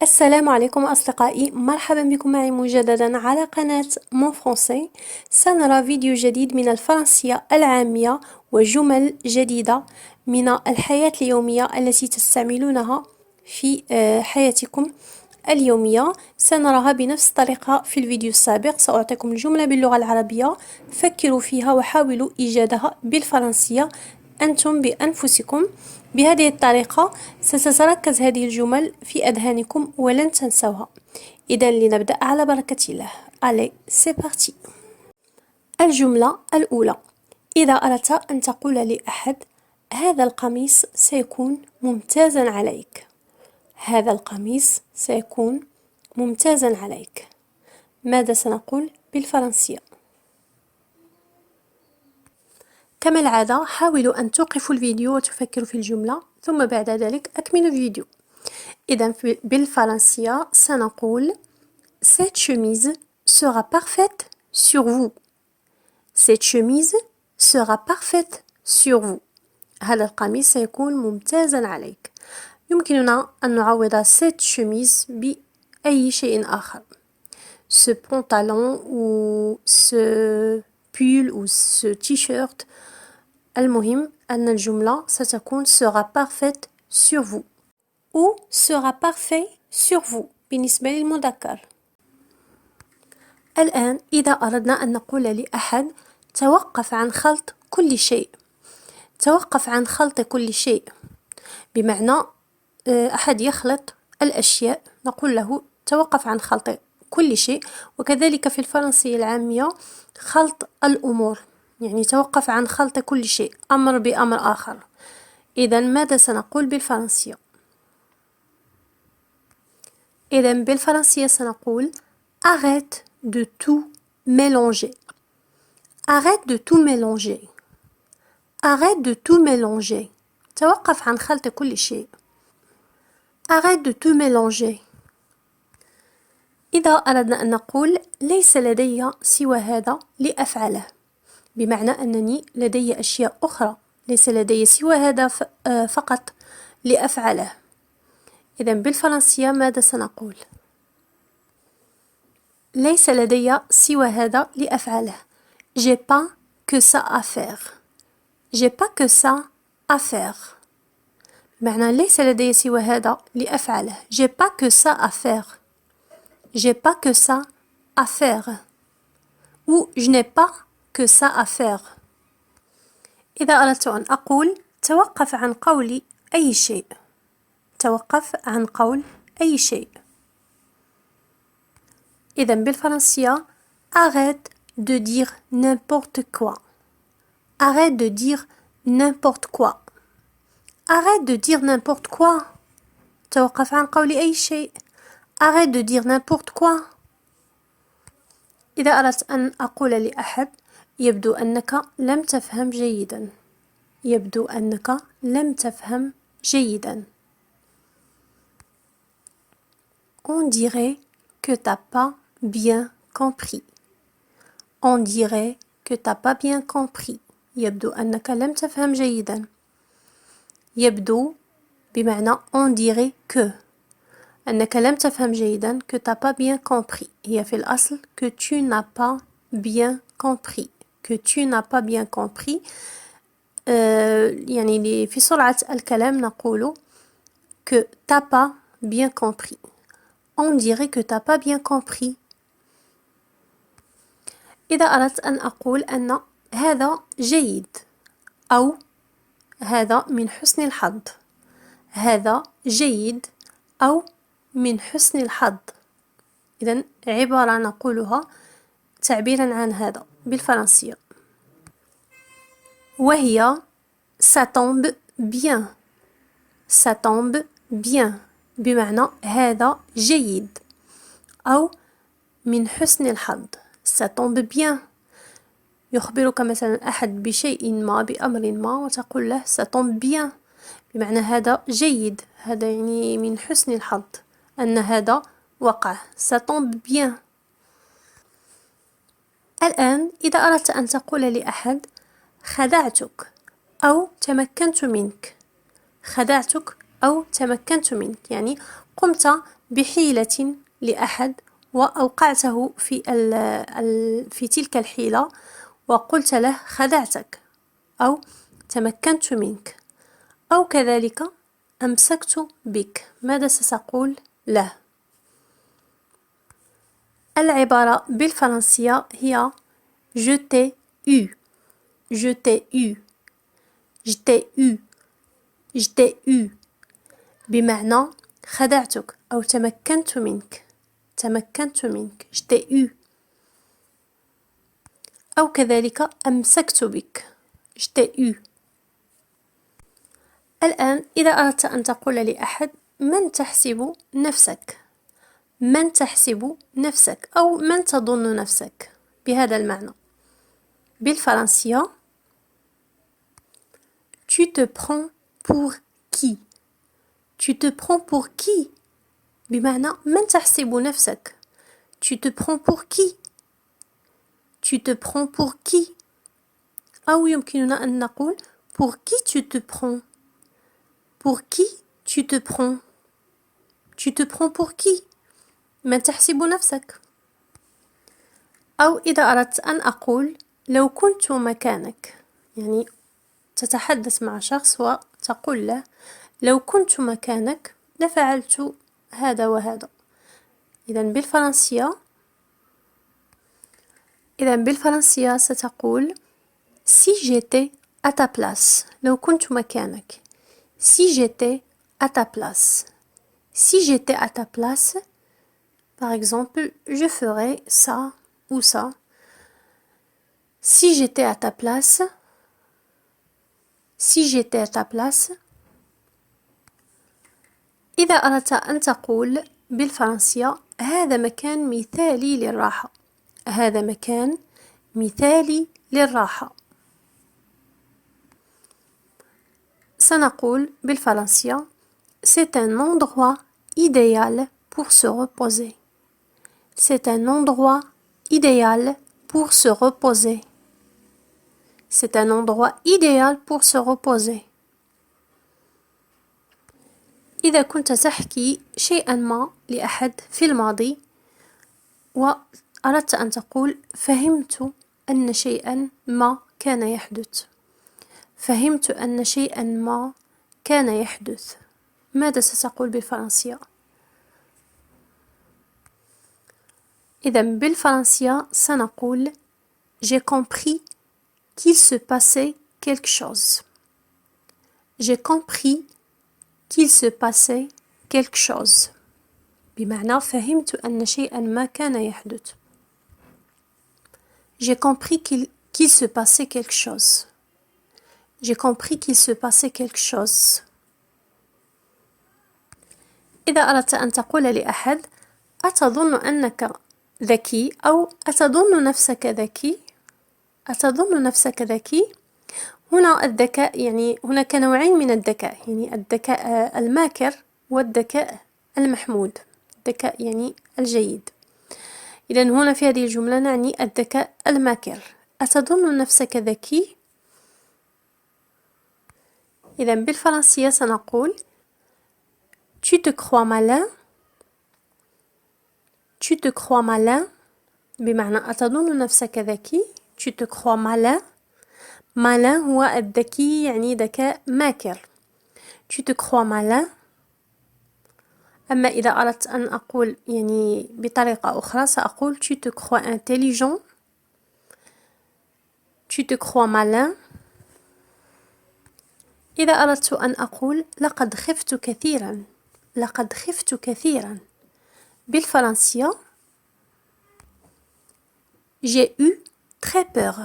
السلام عليكم أصدقائي، مرحبا بكم معي مجددا على قناة مون فرونسي. سنرى فيديو جديد من الفرنسية العامية وجمل جديدة من الحياة اليومية التي تستعملونها في حياتكم اليومية. سنراها بنفس الطريقة في الفيديو السابق. سأعطيكم الجملة باللغة العربية، فكروا فيها وحاولوا إيجادها بالفرنسية أنتم بأنفسكم. بهذه الطريقة ستتركز هذه الجمل في أذهانكم ولن تنسوها. إذا لنبدأ على بركة الله. Allez, c'est parti. الجملة الأولى: إذا أردت أن تقول لأحد هذا القميص سيكون ممتازا عليك. هذا القميص سيكون ممتازا عليك. ماذا سنقول بالفرنسية؟ كما العادة حاولوا أن توقفوا الفيديو وتفكروا في الجملة، ثم بعد ذلك أكملوا الفيديو. إذا بالفرنسية سنقول Cette chemise sera parfaite sur vous. Cette chemise sera parfaite sur vous. هذا القميص سيكون ممتازا عليك. يمكننا أن نعوض cette chemise بأي شيء آخر. Ce pantalon ou ce pull ou ce t-shirt. المهم أن الجملة ستكون sera parfaite sur vous ou sera parfait sur vous بالنسبة للمذكر. الآن إذا أردنا أن نقول لأحد توقف عن خلط كل شيء. توقف عن خلط كل شيء بمعنى أحد يخلط الأشياء، نقول له توقف عن خلط كل شيء. وكذلك في الفرنسية العامية خلط الأمور، يعني توقف عن خلط كل شيء، أمر بأمر آخر. إذا ماذا سنقول بالفرنسية؟ إذا بالفرنسية سنقول arrête de tout mélanger. Arrête de tout mélanger. Arrête de tout mélanger. توقف عن خلط كل شيء. Arrête de tout mélanger. إذا أردنا أن نقول ليس لدي سوى هذا لأفعله، بمعنى أنني لدي أشياء أخرى، ليس لدي سوى هذا فقط لأفعله. إذا بالفرنسية ماذا سنقول؟ ليس لدي سوى هذا لأفعله. J'ai pas que ça à faire. J'ai pas que ça à faire. بمعنى ليس لدي سوى هذا لأفعله. J'ai pas que ça à faire. J'ai pas que ça à faire. Ou je n'ai pas que ça à faire. إذا أردت أن أقول توقف عن قول أي شيء. توقف عن قول أي شيء. إذا بالفرنسية arrête de dire n'importe quoi. Arrête de dire n'importe quoi. Arrête de dire n'importe quoi. توقف عن قول أي شيء. Arrête de dire n'importe quoi. إذا أردت أن أقول لأحد يبدو أنك لم تفهم جيدا. يبدو أنك لم تفهم جيدا. On dirait que t'as pas bien compris. On dirait que t'as pas bien compris. يبدو أنك لم تفهم جيدا. يبدو بمعنى on dirait que أنك لم تفهم جيدا. que t'as pas bien compris هي في الأصل que tu n'as pas bien compris. que tu n'as pas bien compris. يعني في سرعة الكلام نقول que t'as pas bien compris. On dirait que t'as pas bien compris. إذا أردت أن أقول أن هذا جيد أو هذا من حسن الحظ. هذا جيد أو من حسن الحظ. إذن عبارة نقولها تعبيرا عن هذا بالفرنسية. وهي ça tombe bien. ça tombe bien بمعنى هذا جيد أو من حسن الحظ. ça tombe bien. يخبرك مثلا أحد بشيء ما، بأمر ما، وتقول له ça tombe bien بمعنى هذا جيد، هذا يعني من حسن الحظ أن هذا وقع. ça tombe bien. الآن إذا أردت أن تقول لأحد خدعتك أو تمكنت منك. خدعتك أو تمكنت منك، يعني قمت بحيلة لأحد وأوقعته في تلك الحيلة وقلت له خدعتك أو تمكنت منك. أو كذلك أمسكت بك، ماذا ستقول له؟ العبارة بالفرنسية هي je t'ai eu je t'ai eu je t'ai eu je t'ai eu بمعنى خدعتك أو تمكنت منك تمكنت منك je t'ai eu. أو كذلك أمسكت بك je t'ai eu. الآن إذا أردت أن تقول لأحد من تحسب نفسك، من تحسب نفسك أو من تظن نفسك بهذا المعنى بالفرنسية tu te prends pour qui tu te prends pour qui بمعنى من تحسب نفسك tu te prends pour qui tu te prends pour qui أو يمكننا أن نقول pour qui tu te prends pour qui tu te prends tu te prends pour qui من تحسب نفسك. أو إذا أردت أن أقول لو كنت مكانك، يعني تتحدث مع شخص وتقول له لو كنت مكانك لفعلت هذا وهذا. إذا بالفرنسية ستقول si j'étais à ta place، لو كنت مكانك si j'étais à ta place si j'étais à ta place par exemple je ferais ça ou ça si j'étais à ta place si j'étais à ta place. إذا أردت أن تقول بالفرنسية هذا مكان مثالي للراحة، هذا مكان مثالي للراحة، سنقول بالفرنسية c'est un endroit idéal pour se reposer c'est un endroit idéal pour se reposer c'est un endroit idéal pour se reposer. إذا كنت تحكي شيئا ما لأحد في الماضي وأردت أن تقول فهمت أن شيئا ما كان يحدث فهمت أن شيئا ما كان يحدث، ماذا ستقول بالفرنسية؟ إذا بالفرنسية سنقول j'ai compris qu'il se passait quelque chose j'ai compris qu'il se passait quelque chose بمعنى فهمت أن شيئا ما كان يحدث. J'ai compris qu'il se passait quelque chose. J'ai compris qu'il se passait quelque chose. إذا أردت أن تقول لأحد أتظن أنك ذكي أو أتظن نفسك ذكي أتظن نفسك ذكي، هنا الذكاء يعني هناك نوعين من الذكاء، يعني الذكاء الماكر والذكاء المحمود، الذكاء يعني الجيد. إذن هنا في هذه الجملة نعني الذكاء الماكر. أتظن نفسك ذكي؟ إذن بالفرنسية سنقول tu te crois malin tu te crois malin بمعنى أتظن نفسك ذكي tu te crois malin malin هو الذكي يعني ذكاء ماكر tu te crois malin. أما إذا أردت أن أقول يعني بطريقة أخرى سأقول tu te crois intelligent tu te crois malin. إذا أردت أن أقول لقد خفت كثيرا لقد خفت كثيرا بالفرنسية j'ai eu très peur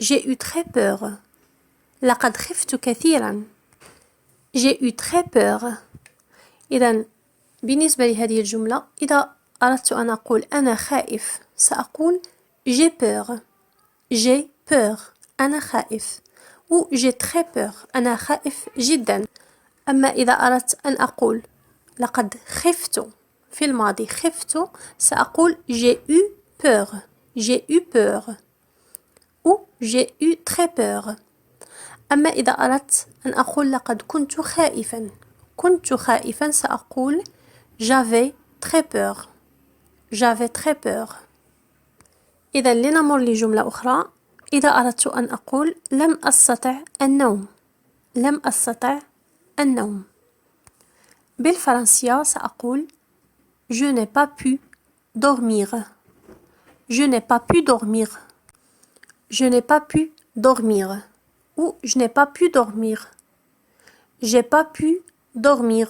j'ai eu très peur لقد خفت كثيرا j'ai eu très peur. إذن بالنسبة لهذه الجملة إذا أردت أن أقول أنا خائف سأقول j'ai peur أنا خائف ou j'ai très peur أنا خائف جدا. أما إذا أردت أن أقول لقد خفت في الماضي خفت سأقول j'ai eu peur ou j'ai eu très peur. أما إذا أردت أن أقول لقد كنت خائفا كنت خائفا سأقول j'avais très peur. j'avais très peur. إذا لنمر لجملة أخرى. إذا أردت أن أقول لم أستطع النوم. لم أستطع النوم. بالفرنسية سأقول je n'ai pas pu dormir. je n'ai pas pu dormir. je n'ai pas pu dormir. ou je n'ai pas pu dormir. j'ai pas pu dormir.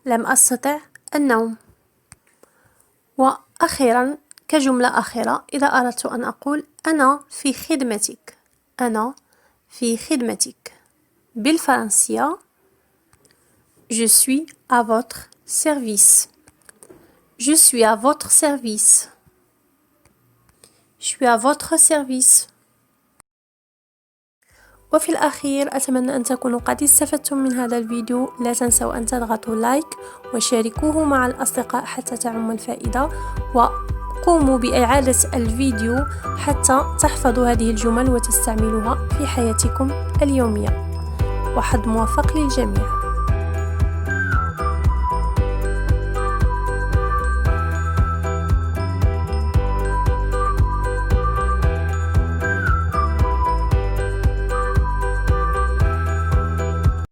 لم أستطع النوم. وأخيرا كجملة أخيرة إذا أردت أن أقول أنا في خدمتك. أنا في خدمتك. بالفرنسية je suis à votre service. je suis à votre service. je suis à votre service. وفي الأخير أتمنى أن تكونوا قد استفدتم من هذا الفيديو. لا تنسوا أن تضغطوا لايك وشاركوه مع الأصدقاء حتى تعم الفائدة، وقوموا بإعادة الفيديو حتى تحفظوا هذه الجمل وتستعملوها في حياتكم اليومية. وحظ موفق للجميع.